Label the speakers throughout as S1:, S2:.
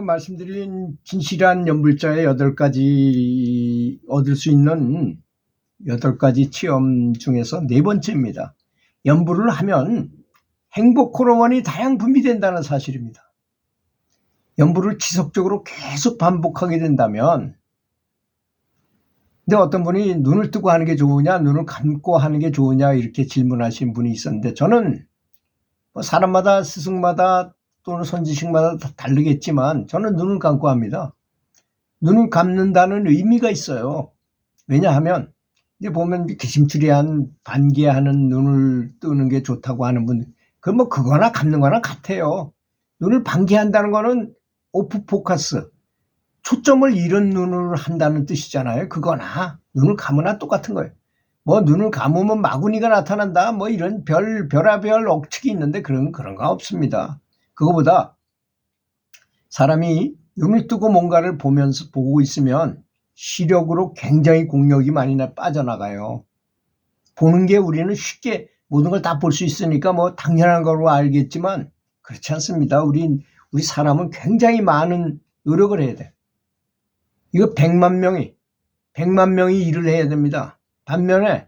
S1: 방금 말씀드린 진실한 연불자의 8가지 얻을 수 있는 8가지 체험 중에서 네 번째입니다. 연불을 하면 행복 호르몬이 다량 분비된다는 사실입니다. 연불을 지속적으로 계속 반복하게 된다면, 근데 어떤 분이 눈을 뜨고 하는 게 좋으냐 눈을 감고 하는 게 좋으냐 이렇게 질문하신 분이 있었는데, 저는 사람마다 스승마다 또는 선지식마다 다 다르겠지만 저는 눈을 감고 합니다. 눈을 감는다는 의미가 있어요. 왜냐하면 이제 보면 기심추리한 반개하는 눈을 뜨는 게 좋다고 하는 분, 그거나 감는 거나 같아요. 눈을 반개한다는 거는 오프 포커스, 초점을 잃은 눈을 한다는 뜻이잖아요. 그거나 눈을 감으나 똑같은 거예요. 눈을 감으면 마구니가 나타난다, 이런 별하별 억측이 있는데 그런 거 없습니다. 그거보다 사람이 눈을 뜨고 뭔가를 보고 있으면 시력으로 굉장히 공력이 많이 빠져나가요. 보는 게 우리는 쉽게 모든 걸 다 볼 수 있으니까 당연한 거로 알겠지만 그렇지 않습니다. 우리 사람은 굉장히 많은 노력을 해야 돼. 이거 100만 명이 일을 해야 됩니다. 반면에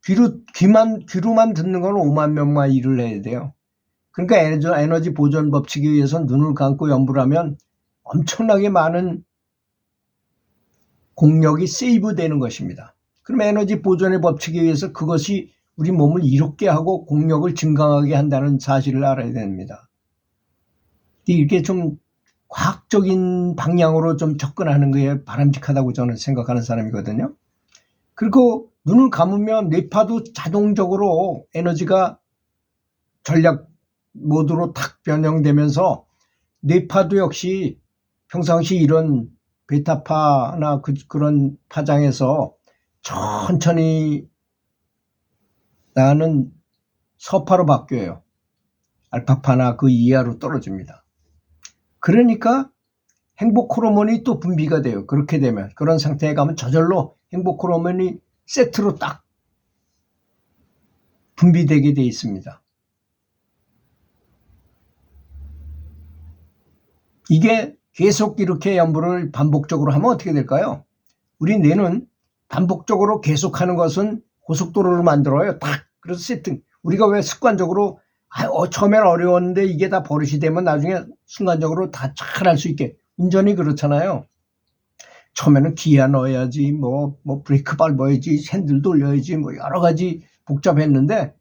S1: 귀로만 듣는 건 5만 명만 일을 해야 돼요. 그러니까 에너지 보존 법칙에 의해서 눈을 감고 연불하면 엄청나게 많은 공력이 세이브 되는 것입니다. 그럼 에너지 보존의 법칙에 의해서 그것이 우리 몸을 이롭게 하고 공력을 증강하게 한다는 사실을 알아야 됩니다. 이렇게 좀 과학적인 방향으로 좀 접근하는 게 바람직하다고 저는 생각하는 사람이거든요. 그리고 눈을 감으면 뇌파도 자동적으로 에너지가 전략 모드로 탁 변형되면서 뇌파도 역시 평상시 이런 베타파나 그런 파장에서 천천히 나는 서파로 바뀌어요. 알파파나 그 이하로 떨어집니다. 그러니까 행복 호르몬이 또 분비가 돼요. 그렇게 되면, 그런 상태에 가면 저절로 행복 호르몬이 세트로 딱 분비되게 돼 있습니다. 이게 계속 이렇게 연불을 반복적으로 하면 어떻게 될까요? 우리 뇌는 반복적으로 계속하는 것은 고속도로를 만들어요. 딱. 그래서 세팅. 우리가 왜 습관적으로 처음엔 어려웠는데 이게 다 버릇이 되면 나중에 순간적으로 다 잘 할 수 있게. 운전이 그렇잖아요. 처음에는 기아 넣어야지, 브레이크 밟아야지, 핸들 돌려야지, 여러 가지 복잡했는데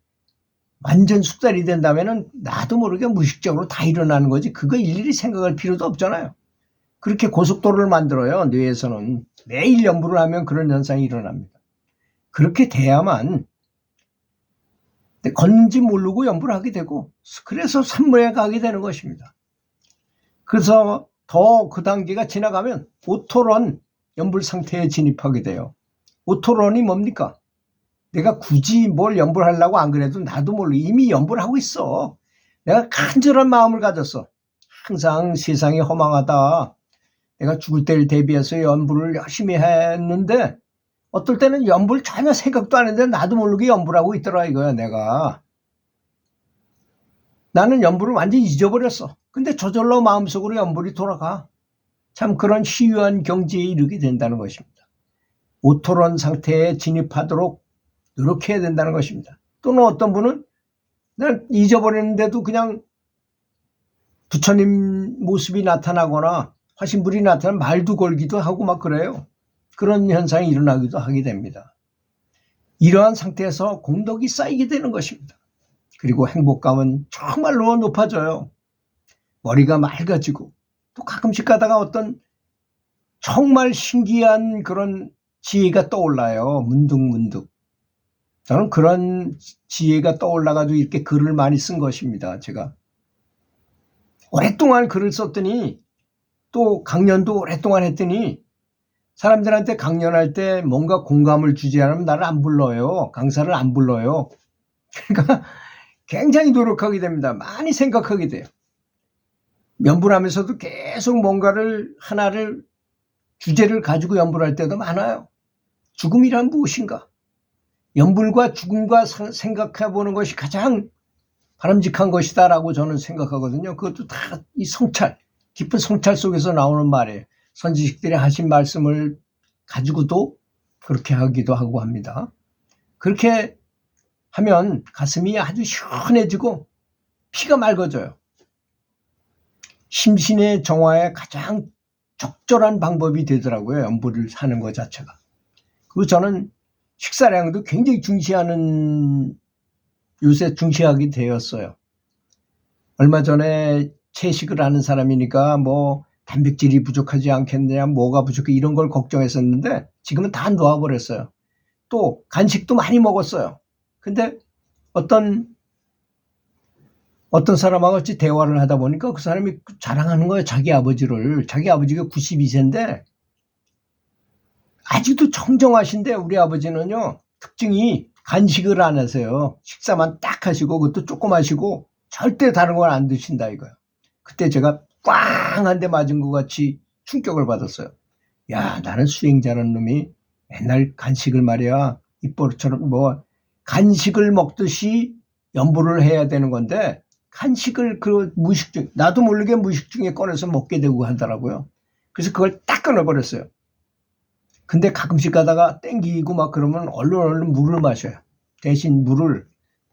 S1: 완전 숙달이 된다면은 나도 모르게 무의식적으로 다 일어나는 거지. 그거 일일이 생각할 필요도 없잖아요. 그렇게 고속도로를 만들어요. 뇌에서는 매일 연불을 하면 그런 현상이 일어납니다. 그렇게 돼야만 걷는지 모르고 연불을 하게 되고, 그래서 산모에 가게 되는 것입니다. 그래서 더 그 단계가 지나가면 오토런 연불 상태에 진입하게 돼요. 오토런이 뭡니까? 내가 굳이 뭘 연불하려고 안 그래도 나도 모르게 이미 연불하고 있어. 내가 간절한 마음을 가졌어. 항상 세상이 허망하다. 내가 죽을 때를 대비해서 연불을 열심히 했는데 어떨 때는 연불 전혀 생각도 안 했는데 나도 모르게 연불하고 있더라 이거야. 나는 연불을 완전히 잊어버렸어. 근데 저절로 마음속으로 연불이 돌아가. 참 그런 희유한 경지에 이르게 된다는 것입니다. 오토런 상태에 진입하도록 노력해야 된다는 것입니다. 또는 어떤 분은 난 잊어버렸는데도 그냥 부처님 모습이 나타나거나 화신불이 나타나면 말도 걸기도 하고 막 그래요. 그런 현상이 일어나기도 하게 됩니다. 이러한 상태에서 공덕이 쌓이게 되는 것입니다. 그리고 행복감은 정말로 높아져요. 머리가 맑아지고, 또 가끔씩 가다가 어떤 정말 신기한 그런 지혜가 떠올라요. 문득문득. 저는 그런 지혜가 떠올라가지고 이렇게 글을 많이 쓴 것입니다. 제가 오랫동안 글을 썼더니, 또 강연도 오랫동안 했더니 사람들한테 강연할 때 뭔가 공감을 주지 않으면 나를 안 불러요. 강사를 안 불러요. 그러니까 굉장히 노력하게 됩니다. 많이 생각하게 돼요. 연불하면서도 계속 뭔가를 하나를 주제를 가지고 연불할 때도 많아요. 죽음이란 무엇인가? 연불과 죽음과 생각해 보는 것이 가장 바람직한 것이다라고 저는 생각하거든요. 그것도 다 이 성찰, 깊은 성찰 속에서 나오는 말이에요. 선지식들이 하신 말씀을 가지고도 그렇게 하기도 하고 합니다. 그렇게 하면 가슴이 아주 시원해지고 피가 맑아져요. 심신의 정화에 가장 적절한 방법이 되더라고요. 연불을 하는 것 자체가. 그리고 저는 식사량도 굉장히 요새 중시하게 되었어요. 얼마 전에 채식을 하는 사람이니까 뭐 단백질이 부족하지 않겠느냐, 뭐가 부족해 이런 걸 걱정했었는데 지금은 다 놓아버렸어요. 또 간식도 많이 먹었어요. 근데 어떤 사람하고 같이 대화를 하다 보니까 그 사람이 자랑하는 거예요. 자기 아버지를. 자기 아버지가 92세인데 아직도 청정하신데 우리 아버지는요. 특징이 간식을 안 하세요. 식사만 딱 하시고 그것도 조금 하시고 절대 다른 걸 안 드신다 이거예요. 그때 제가 꽝 한 대 맞은 것 같이 충격을 받았어요. 야, 나는 수행자라는 놈이 맨날 간식을 말이야. 입버릇처럼 뭐 간식을 먹듯이 연불을 해야 되는 건데 간식을 그 무식 중 나도 모르게 무식 중에 꺼내서 먹게 되고 하더라고요. 그래서 그걸 딱 끊어버렸어요. 근데 가끔씩 가다가 땡기고 막 그러면 얼른 물을 마셔요. 대신 물을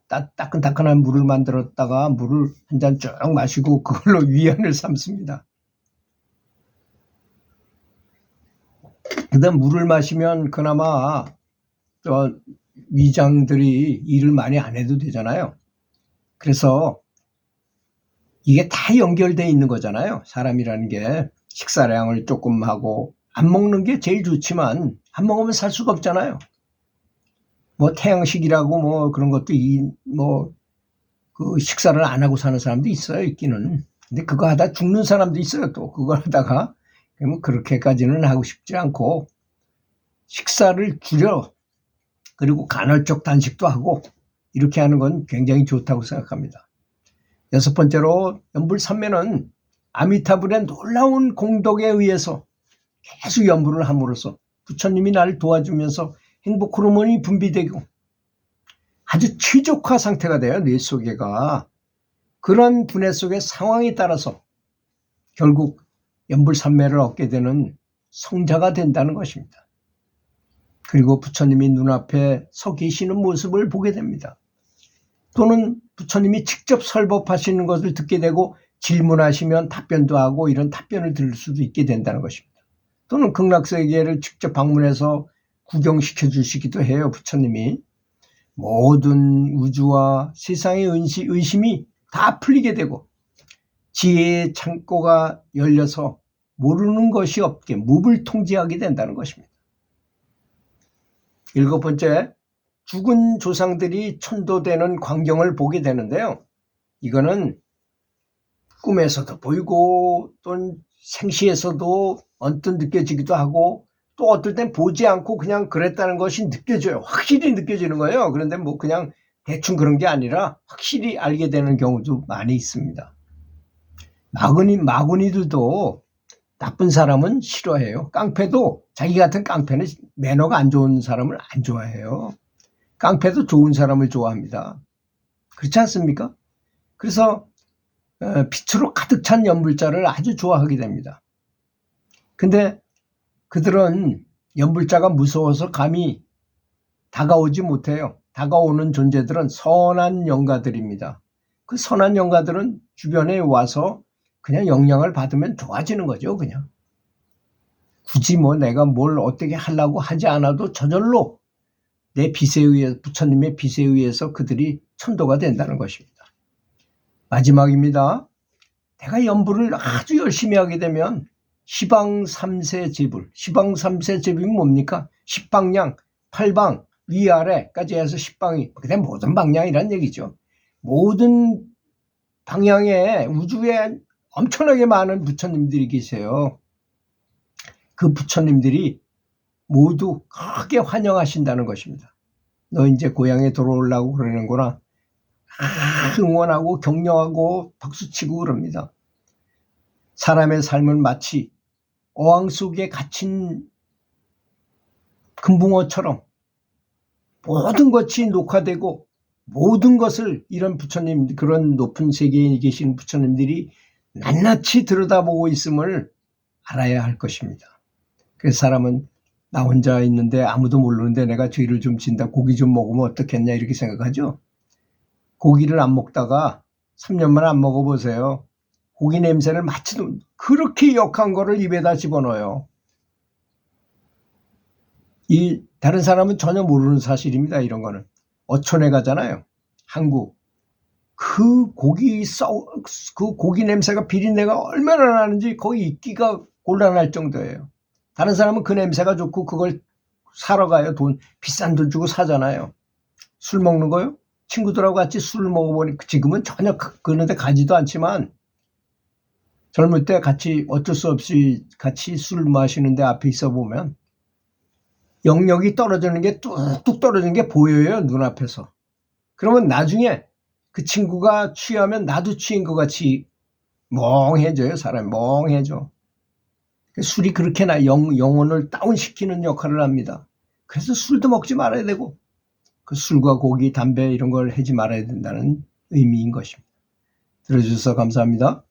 S1: 따끈따끈한 물을 만들었다가 물을 한 잔 쭉 마시고 그걸로 위안을 삼습니다. 그다음 물을 마시면 그나마 위장들이 일을 많이 안 해도 되잖아요. 그래서 이게 다 연결되어 있는 거잖아요. 사람이라는 게 식사량을 조금 하고 안 먹는 게 제일 좋지만 안 먹으면 살 수가 없잖아요. 뭐 태양식이라고 뭐 그런 것도 그 식사를 안 하고 사는 사람도 있어요. 있기는. 근데 그거 하다 죽는 사람도 있어요. 또 그거 하다가 그러면 그렇게까지는 하고 싶지 않고 식사를 줄여 그리고 간헐적 단식도 하고 이렇게 하는 건 굉장히 좋다고 생각합니다. 6번째로 연불삼매는 아미타불의 놀라운 공덕에 의해서 계속 연불을 함으로써 부처님이 나를 도와주면서 행복 호르몬이 분비되고 아주 최적화 상태가 돼요. 뇌 속에가. 그런 분해 속의 상황에 따라서 결국 연불삼매를 얻게 되는 성자가 된다는 것입니다. 그리고 부처님이 눈앞에 서 계시는 모습을 보게 됩니다. 또는 부처님이 직접 설법하시는 것을 듣게 되고 질문하시면 답변도 하고 이런 답변을 들을 수도 있게 된다는 것입니다. 또는 극락세계를 직접 방문해서 구경시켜 주시기도 해요. 부처님이. 모든 우주와 세상의 의심이 다 풀리게 되고 지혜의 창고가 열려서 모르는 것이 없게 무불통지하게 된다는 것입니다. 7번째, 죽은 조상들이 천도되는 광경을 보게 되는데요. 이거는 꿈에서도 보이고 또는 생시에서도 언뜻 느껴지기도 하고 또 어떨 땐 보지 않고 그냥 그랬다는 것이 느껴져요. 확실히 느껴지는 거예요. 그런데 뭐 그냥 대충 그런 게 아니라 확실히 알게 되는 경우도 많이 있습니다. 마구니들도 나쁜 사람은 싫어해요. 깡패도 자기 같은 깡패는 매너가 안 좋은 사람을 안 좋아해요. 깡패도 좋은 사람을 좋아합니다. 그렇지 않습니까? 그래서 빛으로 가득 찬 연불자를 아주 좋아하게 됩니다. 근데 그들은 연불자가 무서워서 감히 다가오지 못해요. 다가오는 존재들은 선한 영가들입니다. 그 선한 영가들은 주변에 와서 그냥 영향을 받으면 좋아지는 거죠. 그냥 굳이 뭐 내가 뭘 어떻게 하려고 하지 않아도 저절로 내 빛에 의해 부처님의 빛에 의해서 그들이 천도가 된다는 것입니다. 마지막입니다. 내가 연불을 아주 열심히 하게 되면 시방 3세 제불. 시방 3세 제불이 뭡니까? 10방향, 8방, 위아래까지 해서 10방이 그다음 모든 방향이란 얘기죠. 모든 방향에 우주에 엄청나게 많은 부처님들이 계세요. 그 부처님들이 모두 크게 환영하신다는 것입니다. 너 이제 고향에 돌아오려고 그러는구나. 응원하고 격려하고 박수치고 그럽니다. 사람의 삶은 마치 어항 속에 갇힌 금붕어처럼 모든 것이 녹화되고 모든 것을 이런 부처님, 그런 높은 세계에 계신 부처님들이 낱낱이 들여다보고 있음을 알아야 할 것입니다. 그래서 사람은 나 혼자 있는데 아무도 모르는데 내가 죄를 좀 진다. 고기 좀 먹으면 어떻겠냐 이렇게 생각하죠. 고기를 안 먹다가 3년만 안 먹어보세요. 고기 냄새를 맡지도 그렇게 역한 거를 입에다 집어넣어요. 이 다른 사람은 전혀 모르는 사실입니다. 이런 거는. 어촌에 가잖아요. 한국. 그 고기 냄새가 비린내가 얼마나 나는지 거의 있기가 곤란할 정도예요. 다른 사람은 그 냄새가 좋고 그걸 사러 가요. 비싼 돈 주고 사잖아요. 술 먹는 거요? 친구들하고 같이 술을 먹어보니까 지금은 전혀 그런데 가지도 않지만 젊을 때 같이 어쩔 수 없이 같이 술 마시는데 앞에 있어 보면 영역이 떨어지는 게 뚝뚝 떨어지는 게 보여요. 눈앞에서. 그러면 나중에 그 친구가 취하면 나도 취한 것 같이 멍해져요. 사람이 멍해져. 술이 그렇게 영혼을 다운시키는 역할을 합니다. 그래서 술도 먹지 말아야 되고 그 술과 고기, 담배 이런 걸 하지 말아야 된다는 의미인 것입니다. 들어주셔서 감사합니다.